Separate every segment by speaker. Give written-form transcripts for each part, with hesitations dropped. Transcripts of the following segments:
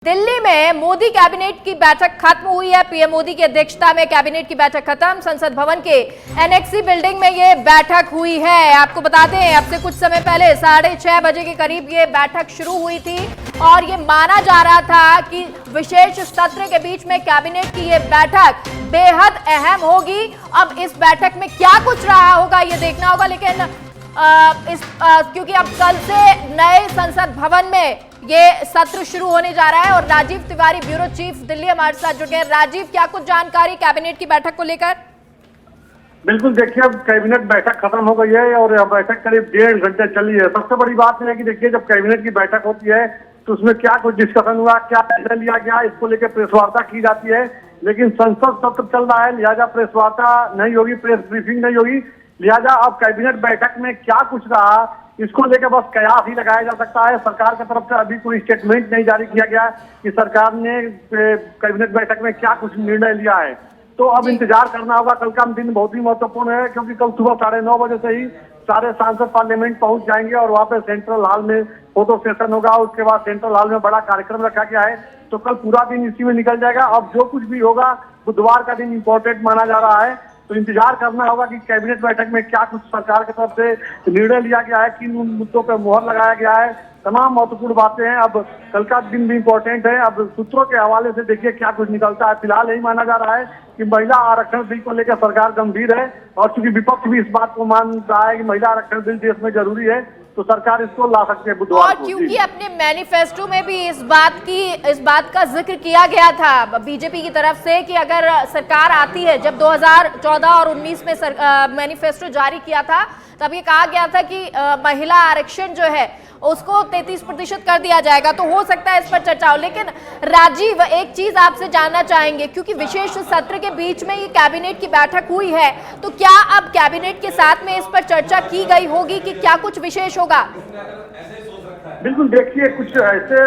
Speaker 1: दिल्ली में मोदी कैबिनेट की बैठक खत्म हुई है। पीएम मोदी की अध्यक्षता में कैबिनेट की बैठक खत्म। संसद भवन के एनेक्सी बिल्डिंग में ये बैठक हुई है। आपको बता दें, अब से कुछ समय पहले 6:30 बजे के करीब ये बैठक शुरू हुई थी और ये माना जा रहा था कि विशेष सत्र के बीच में कैबिनेट की ये बैठक बेहद अहम होगी। अब इस बैठक में क्या कुछ रहा होगा ये देखना होगा, लेकिन क्योंकि अब कल से नए संसद भवन में ये सत्र शुरू होने जा रहा है और राजीव तिवारी, ब्यूरो चीफ, दिल्ली हमारे साथ जुड़ गए। राजीव, क्या कुछ जानकारी कैबिनेट की बैठक को लेकर?
Speaker 2: बिल्कुल, देखिए अब कैबिनेट बैठक खत्म हो गई है और यह बैठक करीब 1.5 घंटे चली है। सबसे बड़ी बात यह है कि देखिए, जब कैबिनेट की बैठक होती है तो उसमें क्या कुछ डिस्कशन हुआ, क्या निर्णय लिया गया, इसको लेकर प्रेस वार्ता की जाती है। लेकिन संसद सत्र चल रहा है, लिहाजा प्रेस वार्ता नहीं होगी, प्रेस ब्रीफिंग नहीं होगी। लिहाजा अब कैबिनेट बैठक में क्या कुछ रहा, इसको लेकर बस कयास ही लगाया जा सकता है। सरकार की तरफ से अभी कोई स्टेटमेंट नहीं जारी किया गया कि सरकार ने कैबिनेट बैठक में क्या कुछ निर्णय लिया है। तो अब इंतजार करना होगा। कल का दिन बहुत ही महत्वपूर्ण है, क्योंकि कल सुबह 9:30 बजे से ही सारे सांसद पार्लियामेंट पहुंच जाएंगे और वहां पे सेंट्रल हॉल में फोटो सेशन होगा। उसके बाद सेंट्रल हॉल में बड़ा कार्यक्रम रखा गया है। तो कल पूरा दिन इसी में निकल जाएगा। अब जो कुछ भी होगा, बुधवार का दिन इंपॉर्टेंट माना जा रहा है। तो इंतजार करना होगा कि कैबिनेट बैठक में क्या कुछ सरकार की तरफ से निर्णय लिया गया है, किन मुद्दों पर मुहर लगाया गया है। तमाम महत्वपूर्ण बातें हैं। अब कल का दिन भी इम्पोर्टेंट है। अब सूत्रों के हवाले से देखिए क्या कुछ निकलता है। फिलहाल यही माना जा रहा है कि महिला आरक्षण बिल को लेकर सरकार गंभीर है और चूंकि विपक्ष भी इस बात को मान रहा है कि महिला आरक्षण बिल देश में जरूरी है, तो सरकार इसको ला सकती है बुधवार को।
Speaker 1: और क्योंकि अपने मैनिफेस्टो में भी इस बात का जिक्र किया गया था बीजेपी की तरफ से कि अगर सरकार आती है, जब 2014 और 19 में मैनिफेस्टो जारी किया था तब ये कहा गया था कि महिला आरक्षण जो है उसको 33% कर दिया जाएगा। तो हो सकता है इस पर चर्चा हो। लेकिन राजीव, एक चीज आपसे जानना चाहेंगे, क्योंकि विशेष सत्र के बीच में ये कैबिनेट की बैठक हुई है, तो क्या अब कैबिनेट के साथ में इस पर चर्चा की गई होगी कि क्या कुछ विशेष होगा?
Speaker 2: बिल्कुल, देखिए कुछ ऐसे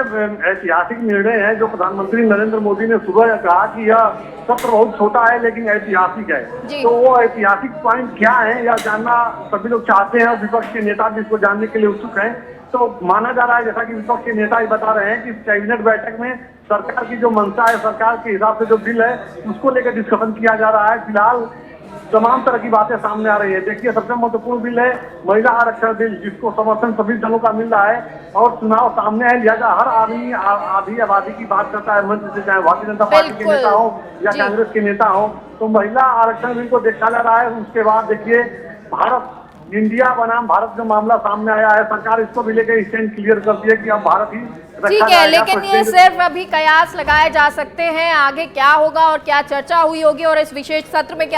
Speaker 2: ऐतिहासिक निर्णय हैं जो प्रधानमंत्री नरेंद्र मोदी ने सुबह कहा कि यह सत्र बहुत छोटा है लेकिन ऐतिहासिक है। तो वो ऐतिहासिक पॉइंट क्या है यह जानना सभी लोग चाहते हैं और विपक्ष के नेता भी इसको जानने के लिए उत्सुक हैं। तो माना जा रहा है, जैसा कि विपक्ष के नेता ही बता रहे हैं, कि कैबिनेट बैठक में सरकार की जो मंशा है, सरकार के हिसाब से जो बिल है उसको लेकर डिस्कशन किया जा रहा है। फिलहाल तमाम तरह की बातें सामने आ रही है। देखिए, सबसे महत्वपूर्ण बिल है महिला आरक्षण बिल, जिसको समर्थन सभी दलों का मिल रहा है और चुनाव सामने है। लिहाजा हर आदमी आधी आबादी की बात करता है मंच से, चाहे भारतीय जनता पार्टी के नेता हो या कांग्रेस के नेता हो। तो महिला आरक्षण बिल को देखा जा रहा है। उसके बाद देखिए, भारत इंडिया बनाम भारत जो मामला सामने आया है, सरकार इसको भी लेकर स्टैंड क्लियर कर दिया कि अब भारत ही
Speaker 1: ठीक है। लेकिन ये सिर्फ अभी कयास लगाए जा सकते हैं, आगे क्या होगा और क्या चर्चा हुई होगी और इस विशेष सत्र में क्या